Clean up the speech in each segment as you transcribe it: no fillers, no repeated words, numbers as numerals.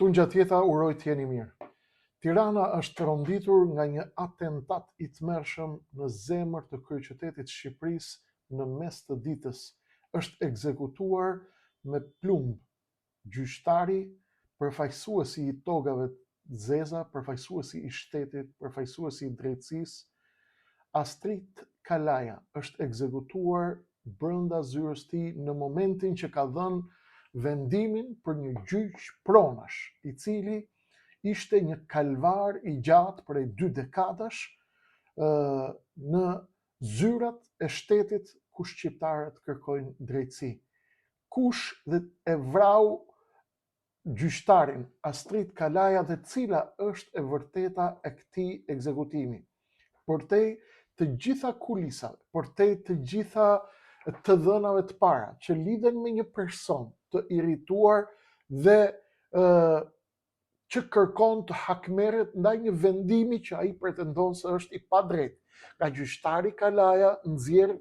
Tungjatjeta uroj t'jeni mirë. Tirana është rronditur nga një atentat i tmerrshëm në zemër të kryeqytetit Shqipërisë në mes të ditës. Është ekzekutuar me plumb gjyqtari, përfaqësuesi i togave të zeza, përfaqësuesi i shtetit, përfaqësuesi i drejtësisë. Astrid Kalaja është ekzekutuar brenda zyrës tij në momentin që ka dhënë vendimin për një gjyq pronash, i cili ishte një kalvar i gjatë prej 2 dekadash në zyrat e shtetit ku shqiptarët kërkojnë drejtësi. Kush dhe e vrau gjyqtarin Astrid Kalaja dhe cila është e vërteta e këtij ekzekutimi? Përtej të gjitha kulisave, përtej të gjitha të dhënave të para që lidhen me një person të irrituar dhe që kërkon të hakmerret ndaj një vendimi që ai pretendon se është i padrejtë. Nga gjyqtari Kalaja nxjerr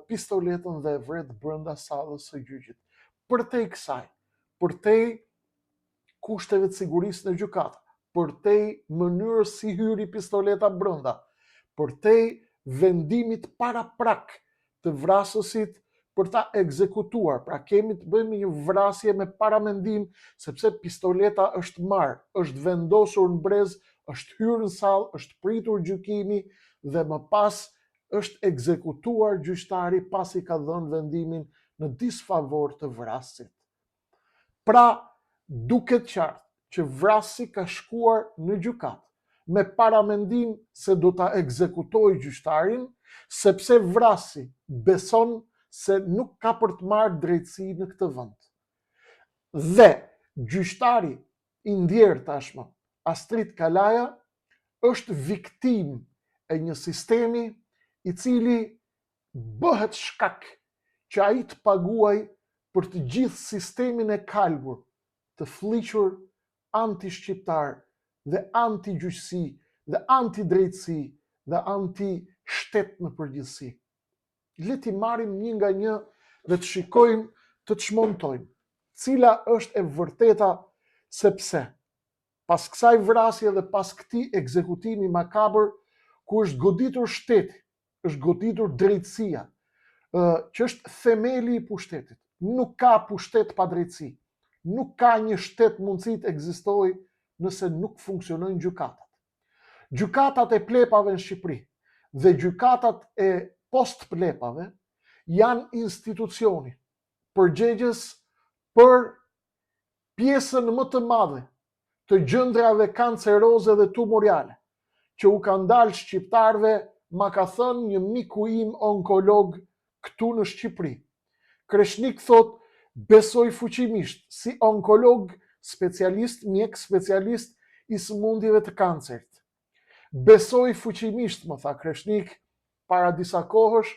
pistoletën dhe e vret brenda sallës së gjyqit. Përtej kësaj, përtej kushteve të sigurisë në gjykata, përtej mënyrës si hyri pistoleta brenda, përtej vendimit paraprak të vrasësit për ta ekzekutuar. Pra kemi të bëjmë një vrasje me paramendim, sepse pistoleta është marrë, është vendosur në brez, është hyrë në sallë, është pritur gjykimi dhe më pas është ekzekutuar gjyqtari pasi ka dhënë vendimin në disfavor të vrasit. Pra, duket qartë që vrasi ka shkuar në gjykat me paramendim se do ta ekzekutojë gjyqtarin, sepse vrasi beson se nuk ka për të marrë drejtësi në këtë vend. Dhe gjyqtari i ndjerë tashmë, Astrid Kalaja, është viktimë e një sistemi i cili bëhet shkak që ai të paguaj për të gjithë sistemin e kalbur, të fliqur anti-shqiptar dhe anti-gjyqësi dhe anti-drejtësi dhe anti-shtet në përgjithësi. Le t'i marrim një nga një dhe të shikojmë, të çmontojmë cila është e vërteta, sepse pas kësaj vrasje dhe pas këtij ekzekutimi makabër ku është goditur shteti, është goditur drejtësia, që është themeli i pushtetit. Nuk ka pushtet pa drejtësi. Nuk ka një shtet mundësi të ekzistojë nëse nuk funksionojnë gjykatat. Gjykatat e plepave në Shqipëri dhe gjykatat e post-plepave janë institucioni përgjegjës për pjesën më të madhe të gjëndrave kanceroze dhe tumorale që u kanë dalë shqiptarëve, ma ka thënë një miku im onkolog këtu në Shqipëri. Kreshnik thot, besoj fuqimisht si onkolog specialist, mjek specialist i sëmundjeve të kancerit. Besoj fuqimisht, më tha Kreshnik, para disa kohësh,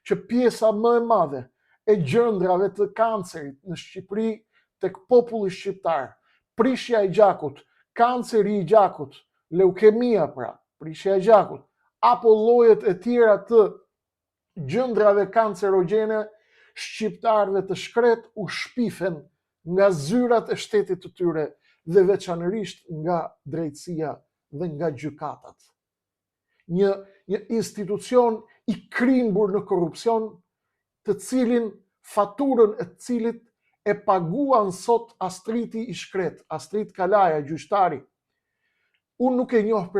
që pjesa më e madhe e gjëndrave të kancerit në Shqipëri tek populli shqiptar, prishja e gjakut, kanceri i gjakut, leukemia pra, prishja e gjakut, apo llojet e tjera të gjëndrave kancerogjene, shqiptarëve të shkret u shpifen nga zyrat e shtetit të tyre dhe veçanërisht nga drejtësia dhe nga gjykatat. Një institucion i krimbur në korrupsion, të cilin faturën e cilit e paguan sot Astriti i shkret, Astrid Kalaja, gjyqtari. Unë nuk e njoh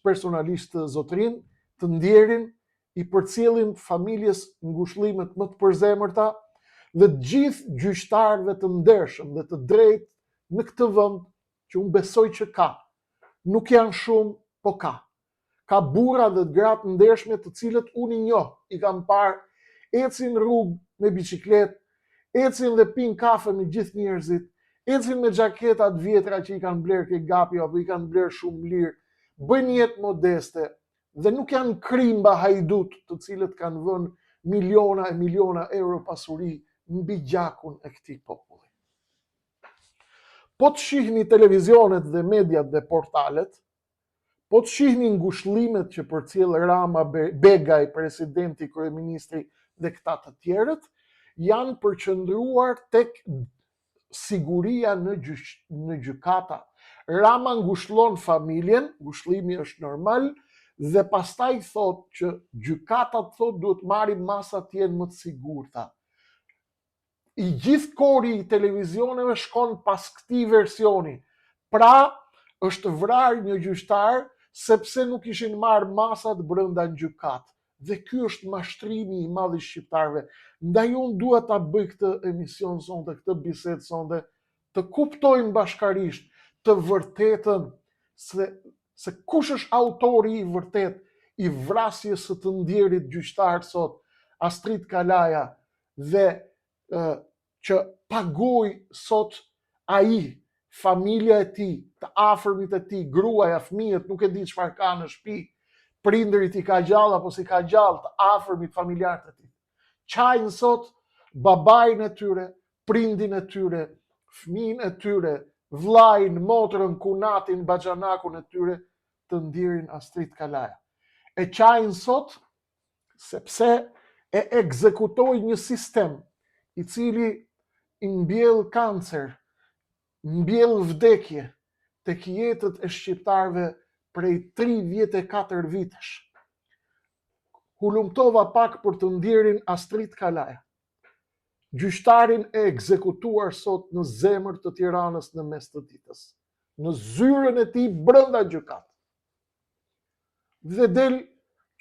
personalisht zotrin, të ndjerin, i përcjellin familjes ngushëllimet më të përzemërta dhe të gjithë gjyqtarëve të ndershëm dhe të drejtë në këtë vend që unë besoj që ka. Nuk janë shumë, po ka. Ka burra dhe gratë ndershme të cilët unë i njoh, i kam parë, ecin rrugë me biçikletë, ecin dhe pin kafe me gjithë njerëzit, ecin me xhaketat vjetra që i kanë bler ke Gapi apo i kanë bler shumë lirë, bëjnë jetë modeste dhe nuk janë krimba hajdut të cilët kanë vënë miliona e miliona euro pasuri mbi gjakun e këtij populli. Po të shihni televizionet dhe mediat dhe portalet, po të shihni ngushëllimet që përcjell Rama, Begaj, presidenti, kryeministri dhe këta të tjerët, janë përqendruar tek siguria në gjykata. Rama ngushëllon familjen, ngushëllimi është normal, dhe pastaj thot që gjykatat thot duhet marrin masa të jenë më të sigurta. I gjithë kori i televizioneve shkon pas këtij versioni. Pra, është vrarë një gjyqtar sepse nuk ishin marrë masat brenda në gjykat. Dhe ky është mashtrimi i madh i shqiptarëve. Ndaj unë dua ta bëj këtë emision sonte, këtë bisedë sonte, të kuptojmë bashkarisht të vërtetën se kush është autori i vërtet i vrasjes së të ndjerit gjyqtar sot, Astrid Kalaja, dhe që pagoi sot ai, familja e tij, të afërmit e tij, gruaja, fëmijët, nuk e di çfarë ka në shtëpi, prindërit i ka gjallë apo si ka gjallë, të afërmit, familjarët e tij. Çajin sot babain e tyre, prindin e tyre, fëmijën e tyre, vllajin, motrën, kunatin, baxhanakun e tyre, të ndjerin Astrid Kalaja. E çajin sot sepse e ekzekutoi një sistem i cili i mbjell kancer, mbjell vdekje tek jetët e shqiptarëve prej 34 vitesh. Hulumtova pak për të ndjerin Astrid Kalaja, gjyqtarin e ekzekutuar sot në zemër të Tiranës në mes të ditës, në zyrën e tij brenda gjykat. Dhe del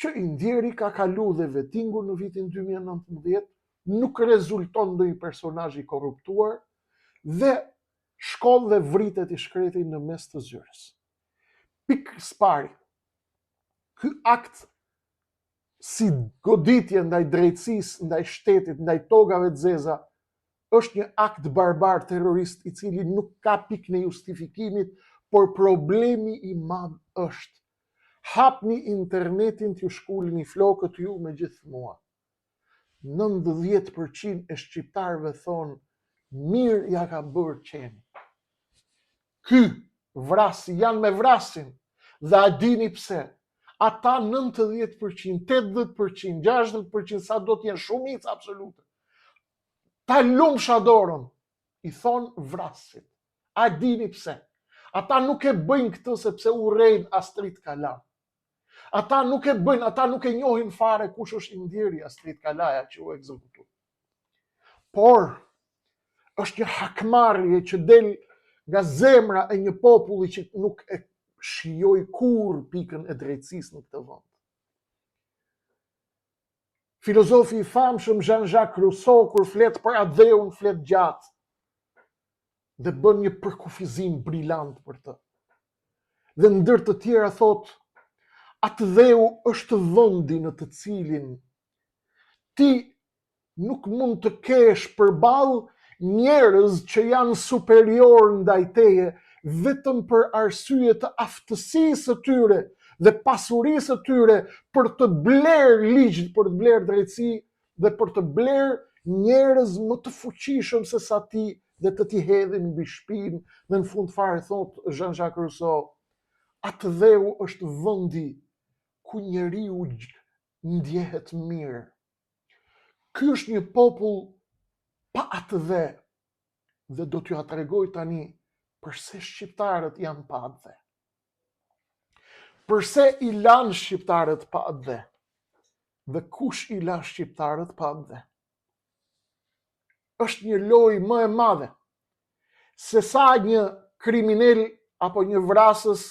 që i ndjeri ka kalu dhe vetingu në vitin 2019, nuk rezulton ndonjë personazh i korruptuar dhe shkon dhe vritet i shkreti në mes të zyrës. Pikë spari, ky akt si goditje ndaj drejtësisë, ndaj shtetit, ndaj togave të zeza, është një akt barbar terrorist i cili nuk ka pikë në justifikimit, por problemi i madh është hapni internetin t'ju shkulni flokët ju me gjithë mua. 90% e shqiptarëve thonë mirë ja ka bërë qeni. Ky vrasi janë me vrasin dhe a dini pse? Ata 90%, 80%, 60%, sa do t'jenë shumicë absolute, ta lumsha dorën, i thonë vrasit. A dini pse? Ata nuk e bëjnë këtë sepse urrejnë Astrid Kalaja. Ata nuk e bëjnë, ata nuk e njohin fare kush është i ndjeri Astrid Kalaja që u ekzekutu. Por është një hakmarrje që del nga zemra e një populli që nuk e shijoi kur pikën e drejtësisë në këtë vend. Filozofi i famshëm Jean-Jacques Rousseau kur flet për Adheun flet gjatë dhe bën një përkufizim brillant për të. Dhe ndër të tjera thot, atë dheu është vendi në të cilin ti nuk mund të kesh përballë njerëz që janë superior ndaj teje vetëm për arsye të aftësisë së tyre dhe pasurisë së tyre për të blerë ligj, për të blerë drejtësi dhe për të blerë njerëz më të fuqishëm se sa ti dhe të t'i hedhin mbi shpinë. Dhe në fund fare thot Jean-Jacques Rousseau, atë dheu është vendi ku njeriu ndjehet mirë. Ky është një popull pa atë dhe do t'ju tregoj tani përse shqiptarët janë pa atë. Përse i lanë shqiptarët pa atë dhe kush i la shqiptarët pa atë. Është një lojë më e madhe se sa një kriminal apo një vrasës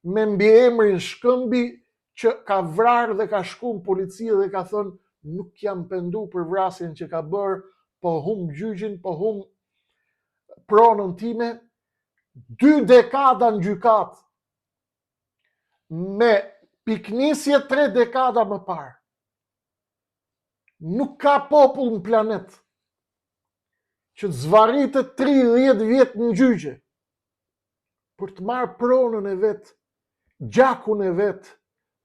me mbiemrin Shkëmbi që ka vrarë dhe ka shku në polici dhe ka thënë nuk jam pendu për vrasjen që ka bërë, po hum gjyqin, po hum pronën time, 2 dekada në gjykat, me piknisje 3 dekada më parë. Nuk ka popull në planet që të zvarritet 30 vjet në gjyqe për të marrë pronën e vet, gjakun e vet,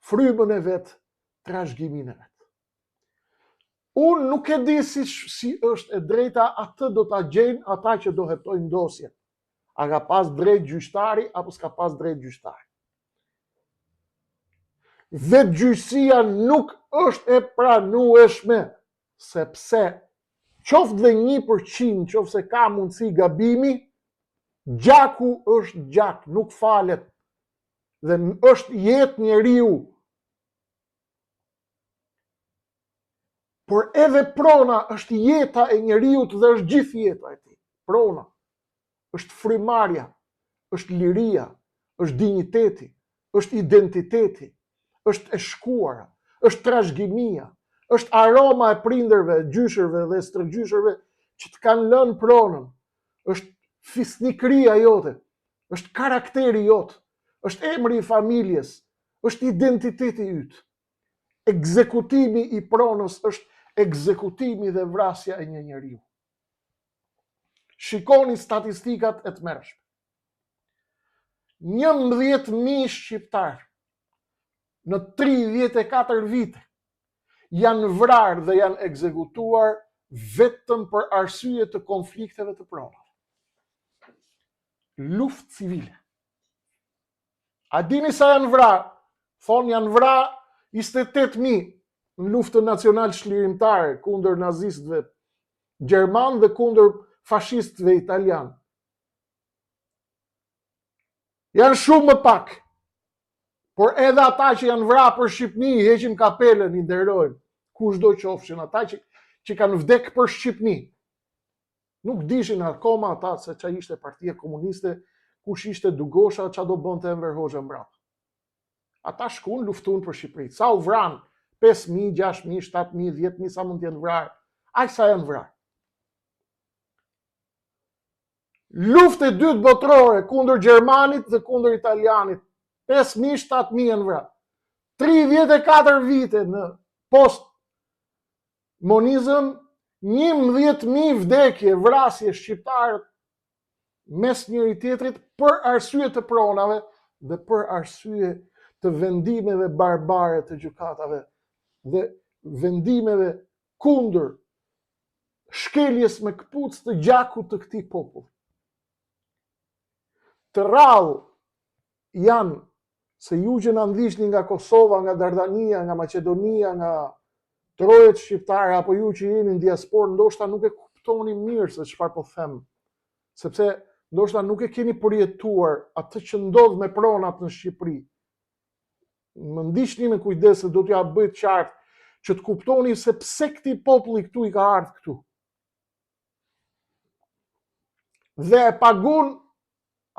frymën e vet, trashëgimin e vet. Unë nuk e di si është e drejta, atë do ta gjejnë ata që do hetojnë dosjen. A ka pas drejt gjyqtari apo s'ka pas drejt gjyqtari. Vetë gjyqësia nuk është e pranueshme, sepse qoftë dhe 1%, qoftë se ka mundësi gabimi, gjaku është gjak, nuk falet. Dhe është jetë njeriu. Por edhe prona është jeta e njeriut dhe është gjithë jeta e tij. Prona është frymarrja, është liria, është dinjiteti, është identiteti, është e shkuara, është trashëgimia, është aroma e prindërve, gjyshërve dhe stërgjyshërve që të kanë lënë pronën, është fisnikëria jote, është karakteri jot, është emri i familjes, është identiteti yt. Ekzekutimi i pronës është ekzekutimi dhe vrasja e një njeriu. Shikoni statistikat e tmerrshme. 11.000 shqiptar në 34 vite janë vrarë dhe janë ekzekutuar vetëm për arsye të konflikteve të pronave. Luftë civile. A dini sa janë vrarë? Thonë janë vrarë 28.000 në luftën nacional çlirimtare kundër nazistëve gjerman dhe kundër fashistëve italian. Janë shumë më pak. Por edhe ata që janë vrarë për Shqipëni i heqin kapelen, i nderojnë. Kushdo qofshin, ata që kanë vdekë për Shqipëni. Nuk dishin akoma ata se ç'a ishte Partia Komuniste, kush ishte Dugosha, ç'a do bënte Enver Hoxha mbrapa. Ata shkuan luftuan për Shqipëri. Sa u vranë? 5.000, 6.000, 7.000, 10.000, sa mund të jenë vrarë? Aq sa janë vrarë. Luftë e dytë botërore kundër Gjermanit dhe kundër Italianit. 5.000, 7.000 janë vrarë. 34 vite në post-monizëm, 11.000 vdekje, vrasje shqiptarët mes njëri tjetrit për arsye të pronave dhe për arsye të vendimeve barbare të gjykatave dhe vendimeve kundër shkeljes me këpucë të gjakut të këtij populli. Të rrallë janë se ju që na ndihni nga Kosova, nga Dardania, nga Maqedonia, nga trojet shqiptare apo ju që jeni në diasporë, ndoshta nuk e kuptoni mirë se çfarë po them. Sepse ndoshta nuk e keni përjetuar atë që ndodh me pronat në Shqipëri. Më ndiqni me kujdes se do t'ja bëj qartë që të kuptoni se pse këtij populli këtu i ka ardhur këtu. Dhe e pagun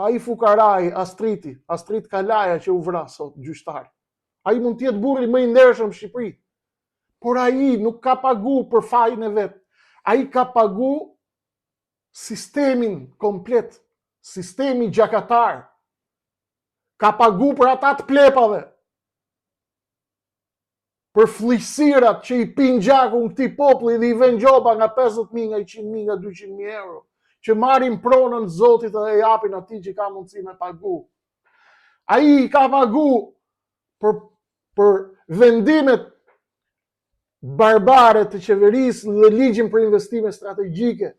ai fukaraj, Astrit Kalaja që u vras sot gjyqtar. Ai mund të jetë burri më i ndershëm në Shqipëri, por ai nuk ka pagu për fajin e vet. Ai ka pagu sistemin komplet, sistemi gjakatar. Ka pagu për ata të plepave, për fllihësirat që i pin gjakun këtij populli dhe i vën gjoba nga 50.000, nga 100.000, nga 200.000 euro, që marrin pronën Zotit dhe e japin atij që ka mundësi me pagu. Ai ka pagu për vendimet barbare të qeverisë dhe ligjin për investime strategjike,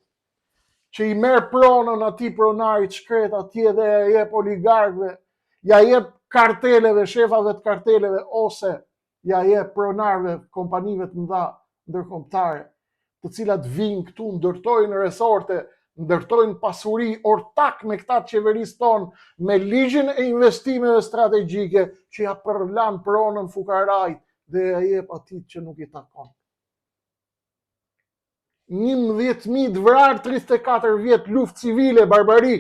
që i merr pronën atij pronarit shkret atje dhe ja jep oligarkëve, ja jep karteleve, shefave të karteleve, ose ja jep pronarëve kompanive të mëdha ndërkombëtare, të cilat vinë këtu, ndërtojnë resorte, ndërtojnë pasuri ortak me këta qeverisë tonë, me ligjin e investimeve strategjike që ja përlan pronën fukarajt dhe ja jep atij që nuk i takon. 11.000 vrarë, 34 vjet luftë civile, barbari.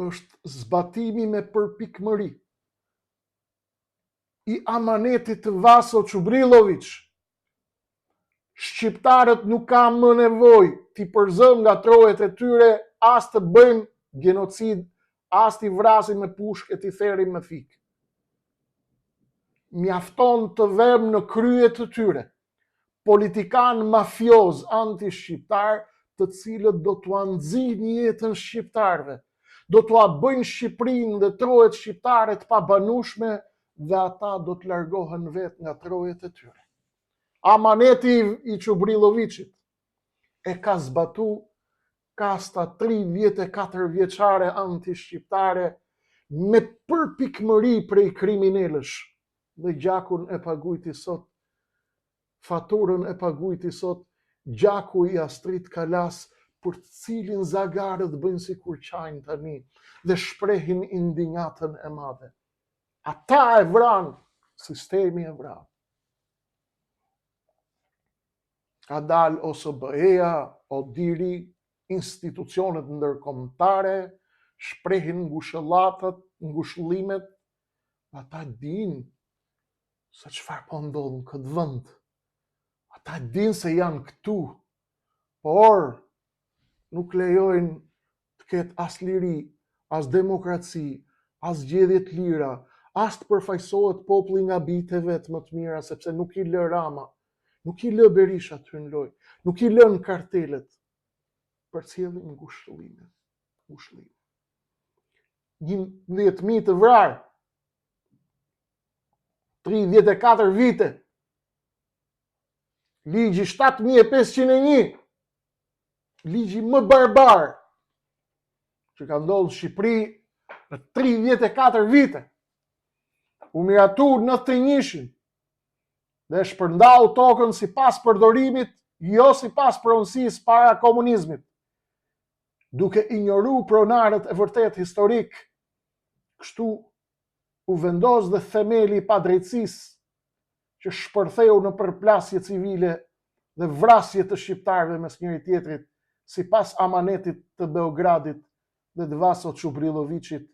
Është zbatimi me përpikmëri i amanetit të Vaso Çubrilović. Shqiptarët nuk kanë më nevojë t'i përzëm nga trojet e tyre, as të bëjmë genocid, as t'i vrasim me pushkë e t'i therrim me fik. Mjafton të vëmë në krye të tyre politikan mafioz anti-shqiptar, të cilët do t'ua nxjinin jetën shqiptarëve, do t'ua bëjnë Shqipërinë dhe trojet shqiptare të pabanueshme dhe ata do të largohen vetë nga trojet e tyre. Amaneti i Çubrilovićit e ka zbatu kasta 34 vjeçare anti-shqiptare me përpikmëri prej kriminalësh dhe gjakun e paguajti sot faturën e paguajti sot gjaku i Astrid Kalas, për të cilin zagarët bëjnë si kur qajnë tani dhe shprehin indignatën e madhe. Ata e vranë, sistemi e vranë. Ka dalë OSBE-ja, ODIRI, institucionet ndërkombëtare, shprehin ngushëllimet, ata dinë se çfarë po ndodh në këtë vend. Ata dinë se janë këtu, por nuk lejojnë të ketë as liri, as demokraci, as zgjedhje të lira, as të përfaqësohet populli nga bijtë vetë më të mira, sepse nuk i lë Rama, nuk i lë Berisha të hynë lojë, nuk i lën kartelet, përcjellin ngushëllime. 11.000 të vrarë, 34 vite, ligji 7501, ligji më barbar që ka ndodhur në Shqipëri në 34 vite, u miratu 91-shin dhe shpërndau tokën sipas përdorimit, jo sipas pronësisë para komunizmit, duke injoru pronarët e vërtet historik. Kështu u vendos dhe themeli i padrejtësisë që shpërtheu në përplasje civile dhe vrasje të shqiptarëve mes njëri tjetrit, sipas amanetit të Beogradit dhe të Vaso Çubriloviçit.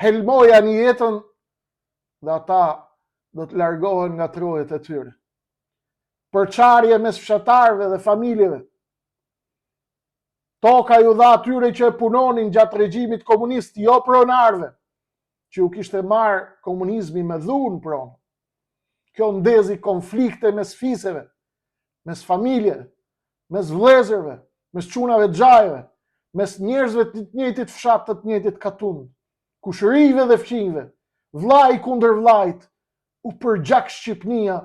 Helmoja një jetën dhe ata do të largohen nga trojet e tyre. Përçarje mes fshatarëve dhe familjeve. Toka ju dha atyre që e punonin gjatë regjimit komunist, jo pronarëve, që u kishte marrë komunizmi me dhunë pronë. Kjo ndezi konflikte mes fiseve, mes familjeve, mes vëllezërve, mes çunave xhajve, mes njerëzve të njëjtit fshat, të njëjtit katun, kushërive dhe fqinjve, vllai kundër vllait, u përgjak Shqipnia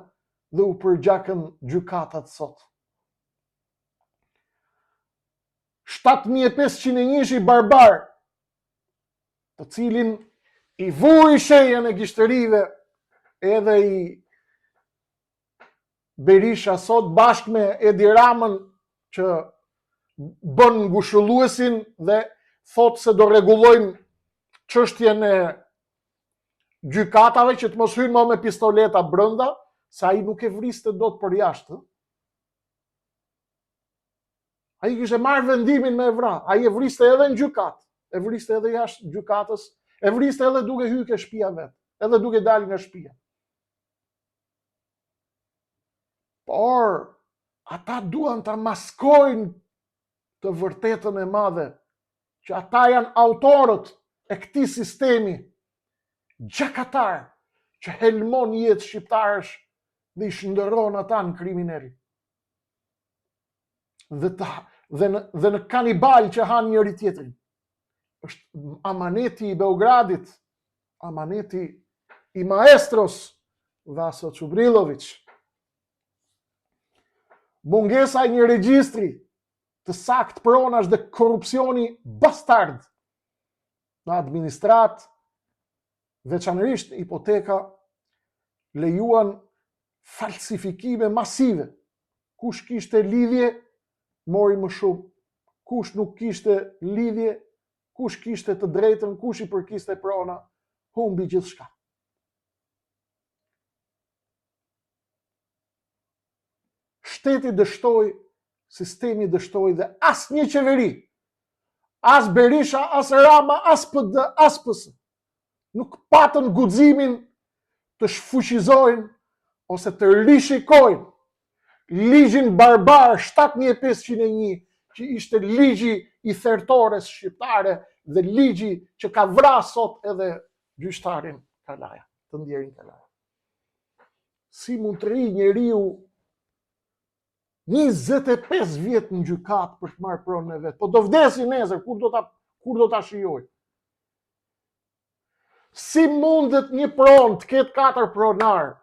dhe u përgjakën gjykatat sot. 7501 barbar, të cilin i vuri shenjën e gishtërive edhe i Berisha sot bashkë me Edi Ramën, që bën ngushëlluesin dhe thot se do rregullojnë çështjen e gjykatave që të mos hynë më me pistoleta brenda, se ai nuk e vriste dot për jashtë. Ai kishte marrë vendimin me vrar, ai e vriste edhe në gjykat, e vriste edhe jashtë gjykatës, e vriste edhe duke hyrë ke shtëpia vet, edhe duke dalë nga shtëpia. Por ata duan ta maskojnë të vërtetën e madhe, që ata janë autorët e këtij sistemi gjakatar që helmon jetë shqiptarësh dhe i shndërron ata në kriminal. Dhe në kanibal që hanë njëri tjetrin. Është amaneti i Beogradit, amaneti i maestros Vaso Çubrilović. Mungesa e një regjistri të sakt pronash dhe korrupsioni bastard në administrat, veçanërisht hipoteka, lejuan falsifikime masive. Kush kishte lidhje, mori më shumë. Kush nuk kishte lidhje, kush kishte të drejtën, kush i përkiste prona, humbi gjithçka. Shteti dështoi, sistemi dështoi dhe asnjë qeveri, as Berisha, as Rama, as PD, as PS, nuk patën guximin të shfuqizojnë ose të rishikojnë ligjin barbar 7501, që ishte ligji i thertores shqiptare dhe ligji që ka vrarë sot edhe gjyqtarin Kalaja, të ndjerin Kalaja. Si mund të rri njeriu 25 vjet në gjykat për të marrë pronën e vet? Po do vdesi nesër, kur do ta shijoj? Si mundet një pronë të ketë 4 pronar?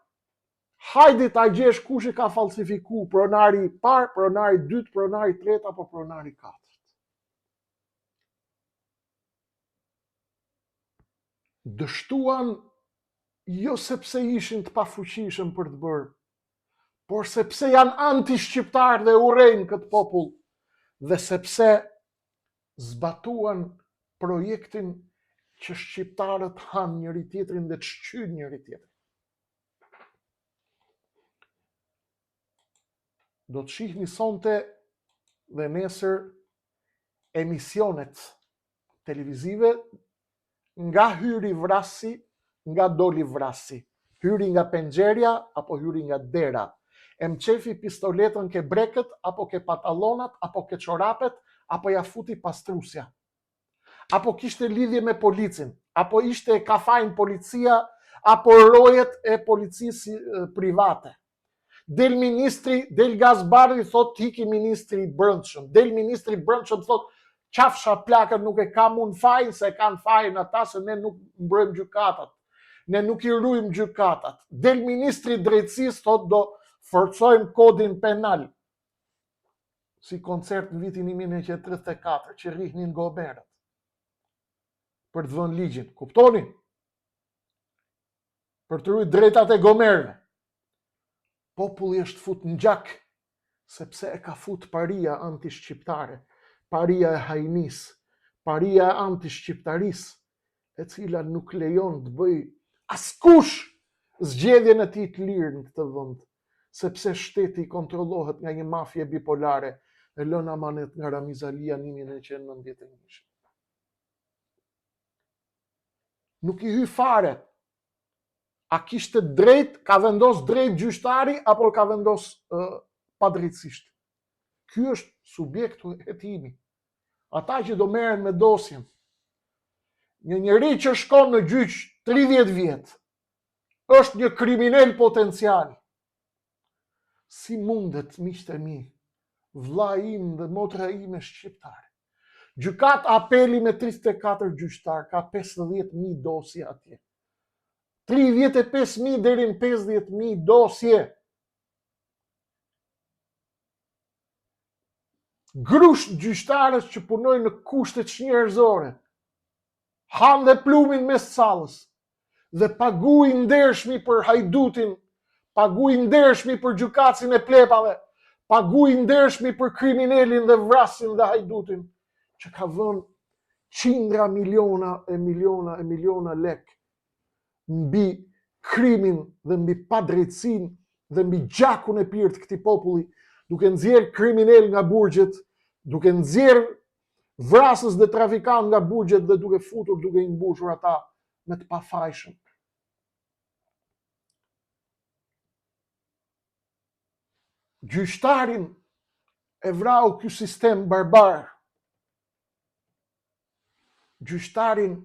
Hajde ta gjesh kush e ka falsifiku, pronari i parë, pronari i dytë, pronari i tretë apo pronari i katërt. Dështuan jo sepse ishin të pafuqishëm për të bërë, por sepse janë anti-shqiptar dhe urrejnë këtë popull, dhe sepse zbatuan projektin që shqiptarët hanë njëri tjetrin dhe të shqyjnë njëri tjetrin. Do të shihni sonte dhe nesër emisionet televizive nga hyri vrasi, nga doli vrasi, hyri nga pengjerja apo hyri nga dera, e mqefi pistoletën ke breket apo ke patallonat apo ke çorapet apo ja futi pastrusja, apo kishte lidhje me policin, apo ishte kafajnë policia apo rojet e policisë private. Del ministri, del Gazbari, thot hiki ministri brendshëm. Del ministri brendshëm, thot qafsha plakët nuk e kam unë fajnë, se kanë fajnë ata, se ne nuk mbrojmë gjykatat. Ne nuk i rujmë gjykatat. Del ministri drejtësisë, thot do forcojmë kodin penal. Si koncert në vitin 1934, që rrihnin goberët. Për të vënë ligjin. Kuptoni? Për të rujt drejtat e gomerëve. Populli është fut në gjak, sepse e ka fut paria anti-shqiptare, paria e hajnis, paria e anti-shqiptaris, e cila nuk lejon të bëj askush zgjedhjen e tij të lirë në këtë vend, sepse shteti kontrollohet nga një mafje bipolare e lënë amanet nga Ramizalia në 1991. Nuk i hy fare. A kishte drejt, ka vendos drejt gjyqtari, apo ka vendos padrejtësisht? Ky është subjektu hetimi. Ata që do merren me dosjen. Një njeri që shkon në gjyq 30 vjet, është një kriminal potencial. Si mundet, miqtë e mi, vlla im dhe motra ime shqiptare? Gjykat apeli me 34 gjyqtar, ka 50.000 dosje atje. 35.000 deri në 50.000 dosje. Grusht gjyqtarës që punojnë në kushte çnjerëzore, hanë dhe plumin mes sallës, dhe pagu i ndershmi për hajdutin, pagu i ndershmi për gjykatësin e plepave, pagu i ndershmi për kriminelin dhe vrasin dhe hajdutin, që ka vënë qindra miliona e miliona lek mbi krimin dhe mbi padrejtësinë dhe mbi gjakun e pirë të këtij populli, duke nxjerr kriminal nga burgjet, duke nxjerr vrasës dhe trafikant nga burgjet dhe duke futur, duke i mbushur ata me të pafajshëm. Gjyqtarin e vrau ky sistem barbar. Gjyqtarin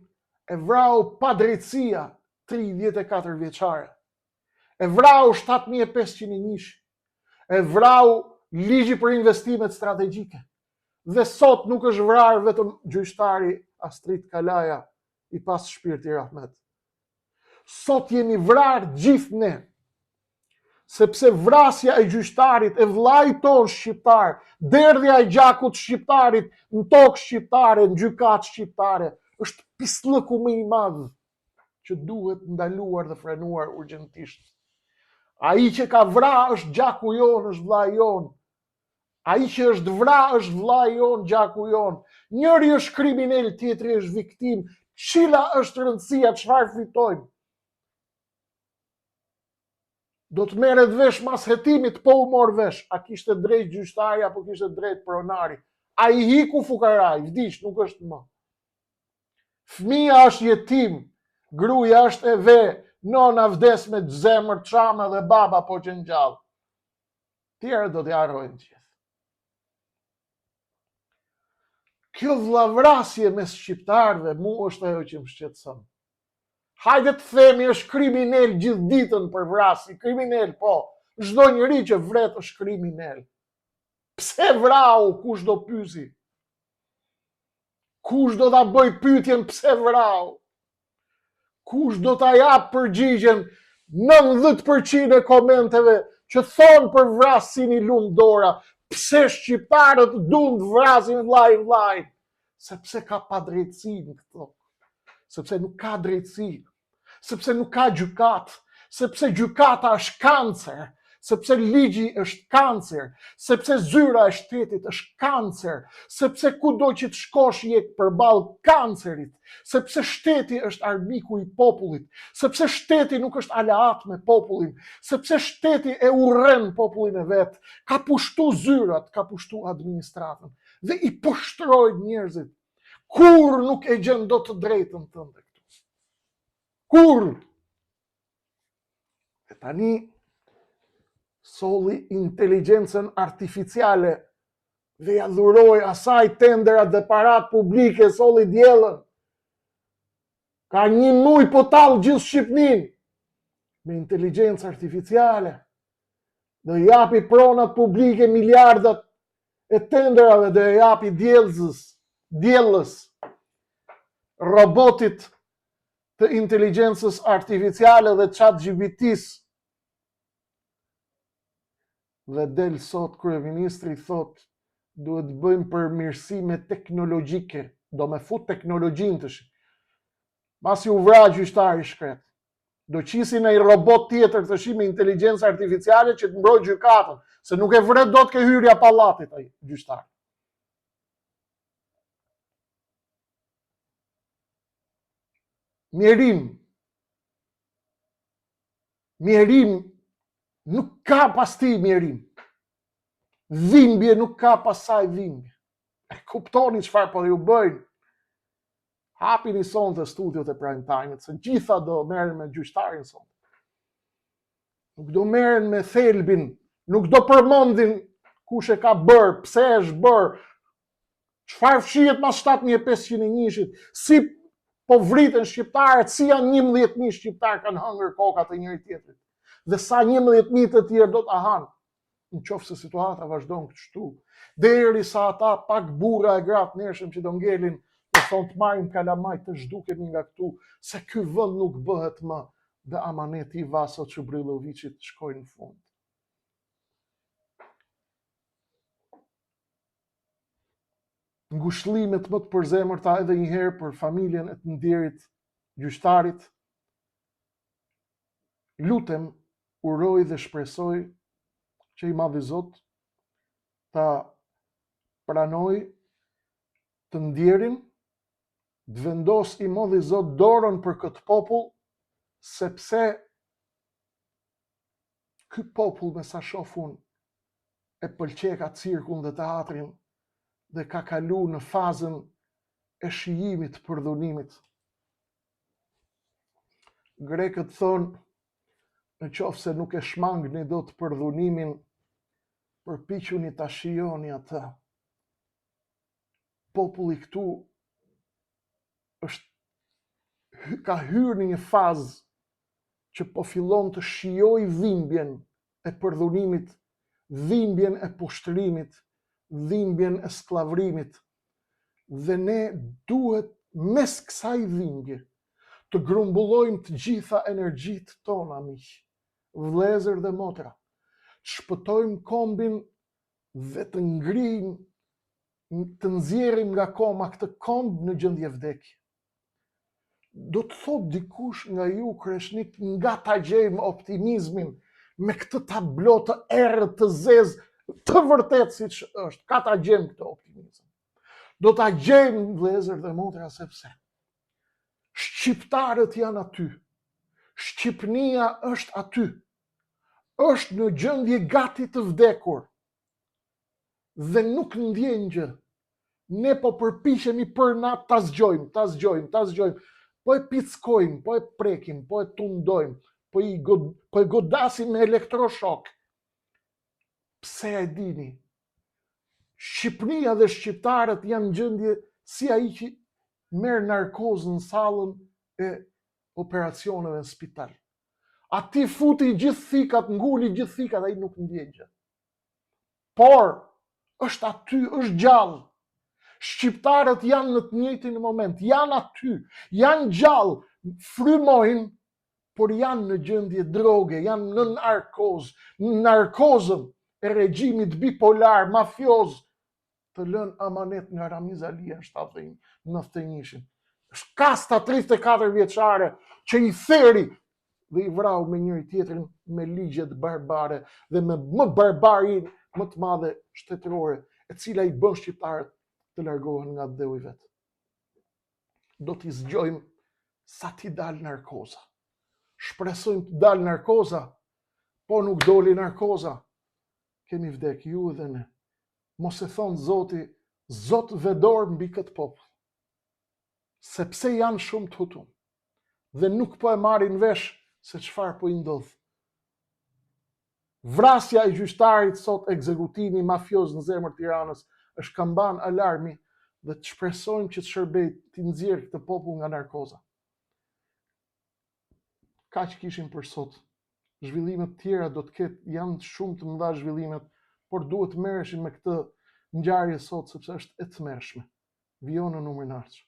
e vrau padrejtësia 34 vjeçare. E vrau 7501, e vrau ligji për investimet strategjike. Dhe sot nuk është vrarë vetëm gjyqtari Astrid Kalaja i pas shpirti rahmet. Sot jemi vrarë gjithë ne, sepse vrasja e gjyqtarit, e vllait ton shqiptar, derdhja e gjakut shqiptarit në tokë shqiptare, në gjykat shqiptare, është pislëku më i madh që duhet ndaluar dhe frenuar urgjentisht. Ai që ka vra është gjaku jon, është vllai jon. Ai që është vra është vllai jon, gjaku jon. Njëri është kriminal, tjetri është viktim. Cila është rëndësia, çfarë fitojmë? Do të merret vesh mas hetimit, po u mor vesh. A kishte drejt gjyqtari apo kishte drejt pronari? Ai hiku fukaraj, vdiq, nuk është më. Fëmia është jetim. Gruaja është e ve, nona vdes me zemër çame dhe baba po që ngjall. Tjerë do t'i harrojnë gjithë. Kjo vllavrasje mes shqiptarëve mu është ajo që më shqetëson. Hajde të themi është kriminal gjithë ditën për vrasi, kriminal po. Çdo njeri që vret është kriminal. Pse vrau, kush do pyesi? Kush do ta bëj pyetjen pse vrau? Kush do ta jap përgjigjen? 90% e komenteve që thonë për vrasin i lumë dora. Pse shqiptarët duan të vrasin vllai? Sepse ka padrejtësi në këto. Sepse nuk ka drejtësi. Sepse nuk ka gjykat. Sepse gjykata është kancer. sepse ligji është kancer, sepse zyra e shtetit është kancer, sepse kudo që të shkosh je përballë kancerit, sepse shteti është armiku i popullit, sepse shteti nuk është aleat me popullin, sepse shteti e urren popullin e vet, ka pushtu zyrat, ka pushtu administratën dhe i pushtrojnë njerëzit. Kur nuk e gjen dot të drejtën tënde këtu. Kur? E tani solli inteligjencën artificiale dhe ja dhuroi asaj tenderat dhe parat publike, solli diellën. Ka një muj po tallë gjithë Shqipnin me inteligjencë artificiale. Dhe japi pronat publike miliardat e tenderave dhe japi diellës, robotit të inteligjencës artificiale dhe ChatGPT-s. Dhe del sot kryeministri thot duhet bëjmë përmirësime teknologjike, do me fut teknologjinë të shi. Masi u vra gjyqtari shkret, do qisin e i robot tjetër të shi me inteligjencë artificiale që të mbroj gjykatën, se nuk e vret do të ke hyrja pallatit ai gjyqtar. Mjerim nuk ka pas ti mjerim. Dhimbje nuk ka pasaj dhimbje. E kuptoni çfarë po ju bëjnë. Hapini sonte studiot e prime time-it, se gjitha do merren me gjyqtarin sonte. Nuk do merren me thelbin, nuk do përmendin kush e ka bërë, pse është bërë, çfarë fshihet mas 7501-shit, si po vriten shqiptarët, si janë 11.000 shqiptarë kanë hëngër kokat e njëri tjetrit. Dhe sa 11.000 të tjerë do ta hanë. Në qoftë se situata vazhdon kështu, derisa ata pak burra e gratë nërshëm që do ngelin dhe thonë të marrim kalamaj të zhdukemi nga këtu, se ky vend nuk bëhet më dhe amaneti i Vaso Çubriloviçit shkojnë në fund. Ngushëllimet më të përzemërta edhe një herë për familjen e të nderit gjyqtarit. Lutem, uroj dhe shpresoj që i Madhi Zot ta pranoj të ndjerin, të vendos i Madhi Zot dorën për këtë popull, sepse ky popull me sa shoh unë e pëlqeka cirkun dhe teatrin dhe ka kalu në fazën e shijimit për dhunimit. Grekët thonë, në qoftë se nuk e shmangni do të përdhunimin, përpiquni ta shijoni atë. Populli këtu ka hyrë në një fazë që po fillon të shijoj dhimbjen e përdhunimit, dhimbjen e pushtrimit, dhimbjen e skllavërimit. Dhe ne duhet mes kësaj dhimbje të grumbullojmë të gjitha energjitë tona, miq, vëllezër dhe motra, shpëtojmë kombin dhe të ngrijmë, të nxjerrim nga koma këtë komb në gjendje vdekje. Do të thot dikush nga ju kreshnik, nga ta gjejmë optimizmin me këtë tablo të errët të zezë, të vërtet siç është, ka ta gjejmë këtë optimizëm. Do ta gjejmë, vëllezër dhe motra, sepse shqiptarët janë aty. Shqipnia është aty. Është në gjendje gati të vdekur. Dhe nuk ndjen gjë. Ne po përpiqemi për natë ta zgjojmë. Po e pickojmë, po e prekim, po e tundojmë, po e godasim me elektroshok. Pse e dini? Shqipnia dhe shqiptarët janë në gjendje si ai që merr narkozë në sallën e operacioneve në spital. Ati futi gjithë thikat, nguli gjithë thikat, ai nuk ndjen gjë. Por është aty, është gjallë. Shqiptarët janë në të njëjtin moment, janë aty, janë gjallë, frymojnë, por janë në gjendje droge, janë në narkozën e regjimit bipolar, mafioz, të lënë amanet nga Ramiz Alia në 91-shin. Kasta 34 vjeçare që i theri dhe i vrau me njëri tjetrin me ligjet barbare dhe me më barbarin më të madhe shtetërore, e cila i bën shqiptarët të largohen nga dheu i vet. Do t'i zgjojmë sa t'i dal narkoza. Shpresojmë të dal narkoza, po nuk doli narkoza. Kemi vdek ju dhe ne. Mos e thonë Zoti, Zot vedor mbi këtë popull. Sepse janë shumë të hutun dhe nuk po e marrin vesh se çfarë po i ndodh. Vrasja e gjyqtarit sot, ekzekutimi mafioz në zemër Tiranës, është kamban alarmi dhe të shpresojmë që të shërbej të nxjerrë këtë popull nga narkoza. Kaq kishim për sot. Zhvillimet tjera do të ketë, janë shumë të mëdha zhvillimet, por duhet të merreshim me këtë ngjarje sot sepse është e tmerrshme. Vijon në numër narç.